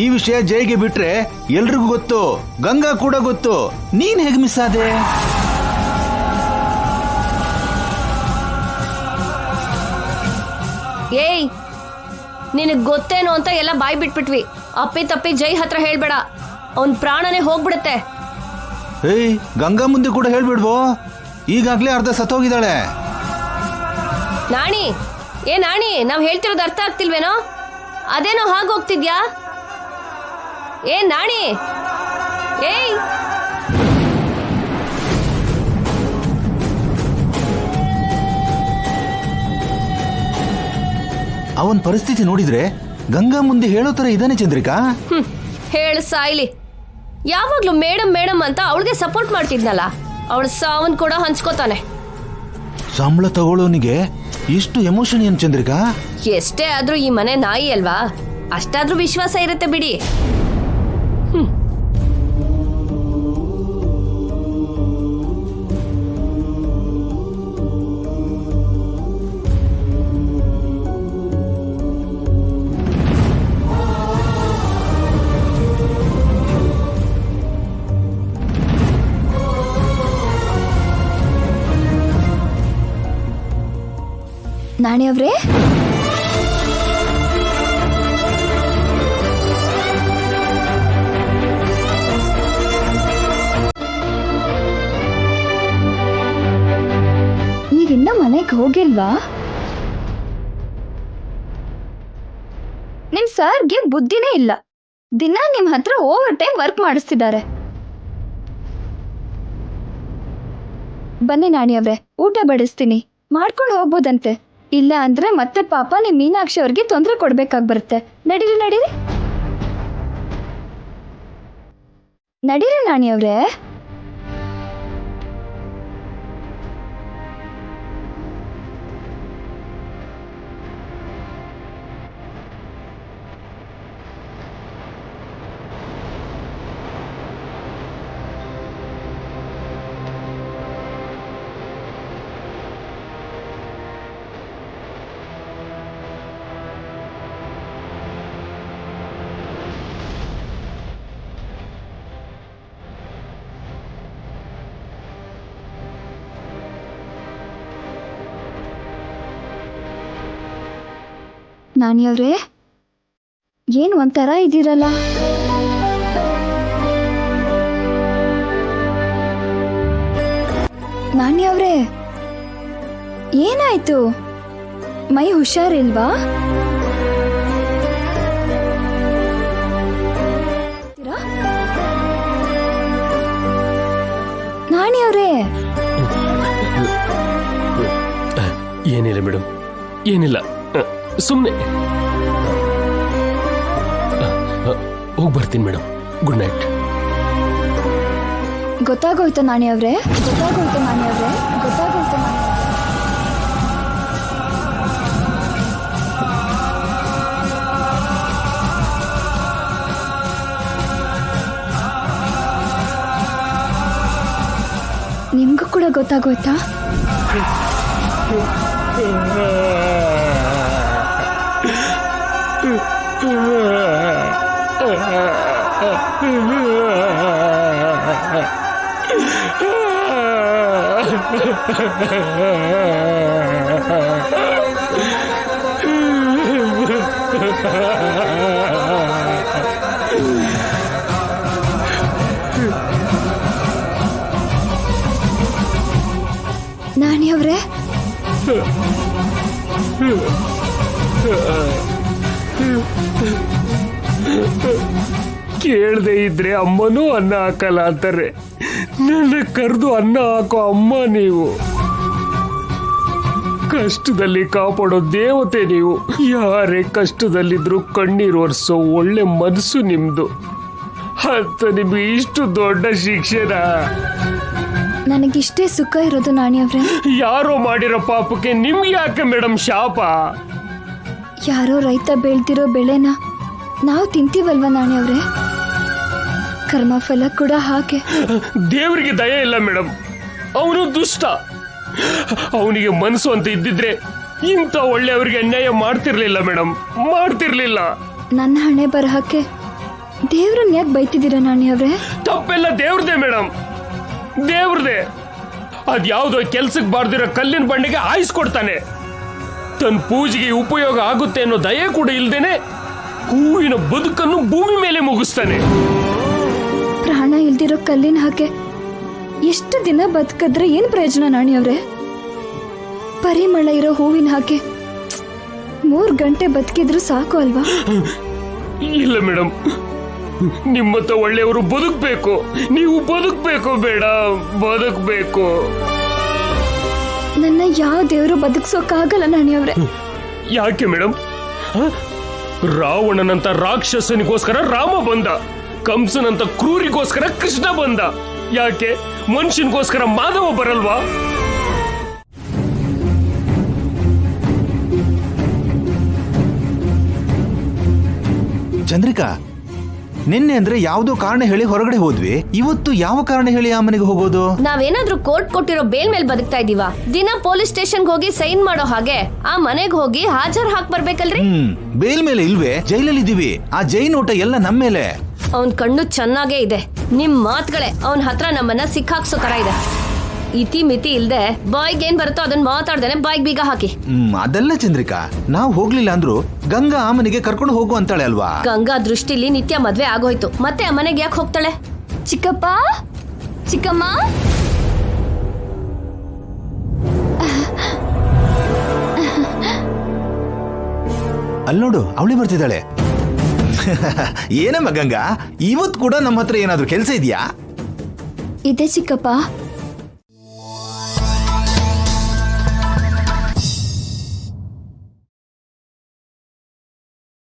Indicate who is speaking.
Speaker 1: ಈ ವಿಷಯ ಜೈಗೆ ಬಿಟ್ರೆ ಎಲ್ರಿಗೂ ಗೊತ್ತು, ಗಂಗಾ ಕೂಡ ಗೊತ್ತು. ನೀನ್ ಹೇಗೆ ಮಿಸ್ ಆದೆ?
Speaker 2: ಏಯ್, ನಿನಗ್ ಗೊತ್ತೇನೋ ಅಂತ ಎಲ್ಲ ಬಾಯ್ ಬಿಟ್ಬಿಟ್ವಿ. ಅಪ್ಪಿ ತಪ್ಪಿ ಜೈ ಹತ್ರ ಹೇಳ್ಬೇಡ, ಅವನ್ ಪ್ರಾಣನೇ ಹೋಗ್ಬಿಡುತ್ತೆ.
Speaker 1: ಏಯ್, ಗಂಗಾ ಮುಂದೆ ಕೂಡ ಹೇಳ್ಬಿಡ್ವೋ? ಈಗಾಗ್ಲೇ ಅರ್ಧ ಸತ್ತೋಗಿದ್ದಾಳೆ.
Speaker 2: ನಾಣಿ, ನಾಣಿ, ನಾವ್ ಹೇಳ್ತಿರೋದು ಅರ್ಥ ಆಗ್ತಿಲ್ವೇನೋ? ಅದೇನೋ ಹಾಗೋಗ್ತಿದ್ಯಾ? ನಾಣಿ, ಏಯ್,
Speaker 1: ಅವನ್ ಪರಿಸ್ಥಿತಿ ನೋಡಿದ್ರೆ ಗಂಗಾ ಮುಂದೆ ಹೇಳೋ ತರ ಇದಾನೆ ಚಂದ್ರಿಕಾ.
Speaker 2: ಹೇಳು ಸಾಯ್ಲಿ. ಯಾವಾಗ್ಲೂ ಮೇಡಮ್ ಮೇಡಮ್ ಅಂತ ಅವಳಿಗೆ ಸಪೋರ್ಟ್ ಮಾಡ್ತಿದ್ನಲ್ಲ, ಅವಳ ಸಾವನ್ ಕೂಡ ಹಂಚ್ಕೋತಾನೆ.
Speaker 1: ಸಂಬಳ ತಗೊಳ್ಳೋನಿಗೆ ಇಷ್ಟು ಎಮೋಷನ್ ಏನ್ ಚಂದ್ರಿಕಾ?
Speaker 2: ಎಷ್ಟೇ ಆದ್ರೂ ಈ ಮನೆ ನಾಯಿ ಅಲ್ವಾ, ಅಷ್ಟಾದ್ರೂ ವಿಶ್ವಾಸ ಇರುತ್ತೆ ಬಿಡಿ.
Speaker 3: ನಾಣಿ ಅವ್ರೇ, ನೀವಿನ್ನ ಮನೆಗೆ ಹೋಗಿಲ್ವಾ? ನಿಮ್ ಸರ್ಗೆ ಬುದ್ಧಿನೇ ಇಲ್ಲ. ದಿನ ನಿಮ್ ಹತ್ರ ಓವರ್ ಟೈಮ್ ವರ್ಕ್ ಮಾಡಿಸ್ತಿದ್ದಾರೆ. ಬನ್ನಿ ನಾಣಿ ಅವ್ರೆ, ಊಟ ಬಡಿಸ್ತೀನಿ, ಮಾಡ್ಕೊಂಡು ಹೋಗ್ಬೋದಂತೆ. ಇಲ್ಲ ಅಂದ್ರೆ ಮತ್ತೆ ಪಾಪ ನಿಮ್ ಮೀನಾಕ್ಷಿ ಅವ್ರಿಗೆ ತೊಂದರೆ ಕೊಡ್ಬೇಕಾಗಿ ಬರುತ್ತೆ. ನಡೀರಿ ನಡೀರಿ ನಡೀರಿ ನಾಣಿ ಅವ್ರೆ. ನಾಣಿ ಅವ್ರೆ, ಏನು ಒಂಥರ ಇದ್ದೀರಲ್ಲ? ನಾಣಿ ಅವ್ರೆ, ಏನಾಯ್ತು? ಮೈ ಹುಷಾರಿಲ್ವಾ? ನಾಣಿ ಅವ್ರೆ,
Speaker 4: ಏನಿಲ್ಲ ಮೇಡಮ್, ಏನಿಲ್ಲ, ಸುಮ್ಮನೆ ಹೋಗಿ ಬರ್ತೀನಿ ಮೇಡಮ್. Good night.
Speaker 3: ಗೊತ್ತಾಗೋಯ್ತು ನಾಣಿ ಅವ್ರೆ, ಗೊತ್ತಾಗೋಯ್ತು ನಾಣಿ ಅವ್ರೆ, ಗೊತ್ತಾಗೋಯ್ತು ನಾಣಿ ಅವ್ರೆ. ನಿಮ್ಗೂ ಕೂಡ ಗೊತ್ತಾಗೋಯ್ತಾ? ನಾಣಿ ಅವ್ರೆ,
Speaker 4: ಕೇಳದೆ ಇದ್ರೆ ಅಮ್ಮನೂ ಅನ್ನ ಹಾಕಲ್ಲ ಅಂತಾರೆ. ನನ್ನ ಕರೆದು ಅನ್ನ ಹಾಕೋ ಅಮ್ಮ ನೀವು. ಕಷ್ಟದಲ್ಲಿ ಕಾಪಾಡೋ ದೇವತೆ ನೀವು. ಯಾರೇ ಕಷ್ಟದಲ್ಲಿದ್ರು ಕಣ್ಣೀರು ಒರೆಸೋ ಒಳ್ಳೆ ಮನಸ್ಸು ನಿಮ್ದು. ಅಂತ ನಿಮ್ಗೆ ಇಷ್ಟು ದೊಡ್ಡ ಶಿಕ್ಷೆನ?
Speaker 3: ನನಗಿಷ್ಟೇ ಸುಖ ಇರೋದು ನಾಣಿ ಅವ್ರೆ.
Speaker 4: ಯಾರೋ ಮಾಡಿರೋ ಪಾಪಕ್ಕೆ ನಿಮ್ಗೆ ಯಾಕೆ ಮೇಡಮ್ ಶಾಪ?
Speaker 3: ಯಾರೋ ರೈತ ಬೆಳ್ದಿರೋ ಬೆಳೆನ ನಾವು ತಿಂತೀವಲ್ವ ನಾಣಿ ಅವ್ರೆ, ಕರ್ಮಫಲ ಕೂಡ ಹಾಗೆ.
Speaker 4: ದೇವರಿಗೆ ದಯೆ ಇಲ್ಲ ಮೇಡಮ್, ಅವನು ದುಷ್ಟ. ಅವನಿಗೆ ಮನಸ್ಸು ಅಂತ ಇದ್ದಿದ್ರೆ ಇಂಥ ಒಳ್ಳೆಯವರಿಗೆ ಅನ್ಯಾಯ ಮಾಡ್ತಿರ್ಲಿಲ್ಲ ಮೇಡಮ್, ಮಾಡ್ತಿರ್ಲಿಲ್ಲ.
Speaker 3: ನನ್ನ ಹಣೆ ಬರಹಕ್ಕೆ ದೇವ್ರನ್ನ ಯಾಕೆ ಬೈತಿದ್ದೀರಾ ನಾಣಿ ಅವ್ರೆ?
Speaker 4: ತಪ್ಪೆಲ್ಲ ದೇವ್ರದೇ ಮೇಡಮ್, ದೇವ್ರದೇ. ಅದ್ಯಾವುದೋ ಕೆಲ್ಸಕ್ಕೆ ಬಾರ್ದಿರೋ ಕಲ್ಲಿನ ಬಂಡೆಗೆ ಆಯಿಸ್ಕೊಡ್ತಾನೆ. ತನ್ನ ಪೂಜೆಗೆ ಉಪಯೋಗ ಆಗುತ್ತೆ ಅನ್ನೋ ದಯೆ ಕೂಡ ಇಲ್ದೇನೆ ಹೂವಿನ ಬದುಕನ್ನು ಭೂಮಿ ಮೇಲೆ ಮುಗಿಸ್ತಾನೆ.
Speaker 3: ಪ್ರಾಣ ಇಲ್ದಿರೋ ಕಲ್ಲಿನ ಹಾಗೆ ಎಷ್ಟು ದಿನ ಬದುಕಿದ್ರೆ ಏನ್ ಪ್ರಯೋಜನ ನಾಣಿ ಅವ್ರೆ? ಪರಿಮಳ ಇರೋ ಹೂವಿನ ಹಾಗೆ 3 ಗಂಟೆ ಬದುಕಿದ್ರು ಸಾಕು ಅಲ್ವಾ?
Speaker 4: ಇಲ್ಲ ಮೇಡಮ್, ನಿಮ್ಮತ್ತ ಒಳ್ಳೆಯವರು ಬದುಕಬೇಕು, ನೀವು ಬದುಕಬೇಕು. ಬೇಡ, ಬದುಕಬೇಕು.
Speaker 3: ನನ್ನ ಯಾವ ದೇವರು ಬದುಕ್ಸೋಕ್ಕಾಗಲ್ಲ ನಾಣಿ ಅವ್ರೆ.
Speaker 4: ಯಾಕೆ ಮೇಡಮ್? ರಾವಣನಂತ ರಾಕ್ಷಸನಿಗೋಸ್ಕರ ರಾಮ ಬಂದ, ಕಂಸನಂತ ಕ್ರೂರಿಗೋಸ್ಕರ ಕೃಷ್ಣ ಬಂದ. ಯಾಕೆ ಮನುಷ್ಯನಿಗೋಸ್ಕರ ಮಾಧವ ಬರಲ್ವಾ?
Speaker 1: ಚಂದ್ರಿಕಾ, ನಿನ್ನೆ ಅಂದ್ರೆ ಯಾವ್ದೋ ಕಾರಣ ಹೇಳಿ ಹೊರಗಡೆ ಹೋದ್ವಿ, ಇವತ್ತು ಯಾವ ಕಾರಣ ಹೇಳಿ ಆ ಮನೆಗೆ ಹೋಗೋದು?
Speaker 2: ನಾವೇನಾದ್ರೂ ಕೋರ್ಟ್ ಕೊಟ್ಟಿರೋ ಬೇಲ್ ಮೇಲೆ ಬದುಕ್ತಾ ಇದೀವ? ದಿನ ಪೊಲೀಸ್ ಸ್ಟೇಷನ್ಗೆ ಹೋಗಿ ಸೈನ್ ಮಾಡೋ ಹಾಗೆ ಆ ಮನೆಗೆ ಹೋಗಿ ಹಾಜರ್ ಹಾಕ್ ಬರ್ಬೇಕಲ್ರಿ?
Speaker 1: ಬೇಲ್ ಮೇಲೆ ಇಲ್ವೇ, ಜೈಲಲ್ಲಿ ಇದೀವಿ. ಆ ಜೈ ನೋಟ ಎಲ್ಲ ನಮ್ಮ ಮೇಲೆ.
Speaker 2: ಅವನ್ ಕಣ್ಣು ಚೆನ್ನಾಗೇ ಇದೆ. ನಿಮ್ ಮಾತುಗಳೇ ಅವನ್ ಹತ್ರ ನಮ್ಮನ್ನ ಸಿಕ್ಕಾಕ್ಸೋ ತರ ಇದೆ. ಇತಿ ಮಿತಿ ಇಲ್ದೆ ಬಾಯ್ಗೆ ಏನ್ ಬರುತ್ತೋ ಅದನ್ನ ಮಾತಾಡ್ದೇನೆ ಬಾಯ್ಗೆ ಬೀಗ ಹಾಕಿ.
Speaker 1: ಅದೆಲ್ಲ ಚಂದ್ರಿಕಾ, ನಾವು ಹೋಗ್ಲಿಲ್ಲ ಅಂದ್ರು ಗಂಗಾ ಆ ಮನೆಗೆ ಕರ್ಕೊಂಡು ಹೋಗು ಅಂತಾಳೆ ಅಲ್ವಾ?
Speaker 2: ಗಂಗಾ ದೃಷ್ಟಿಲಿ ನಿತ್ಯ ಮದ್ವೆ ಆಗೋಯ್ತು, ಮತ್ತೆ ಆ ಮನೆಗೆ ಯಾಕೆ ಹೋಗ್ತಾಳೆ?
Speaker 3: ಚಿಕ್ಕಪ್ಪ, ಚಿಕ್ಕಮ್ಮ,
Speaker 1: ಅಲ್ನೋಡು, ಅವಳಿ ಬರ್ತಿದ್ದಾಳೆ. ಏನಮ್ಮ ಗಂಗಾ, ಇವತ್ ಕೂಡ ನಮ್ಮ ಹತ್ರ ಏನಾದ್ರೂ ಕೆಲಸ ಇದೆಯಾ?
Speaker 3: ಇದೆ ಚಿಕ್ಕಪ್ಪ.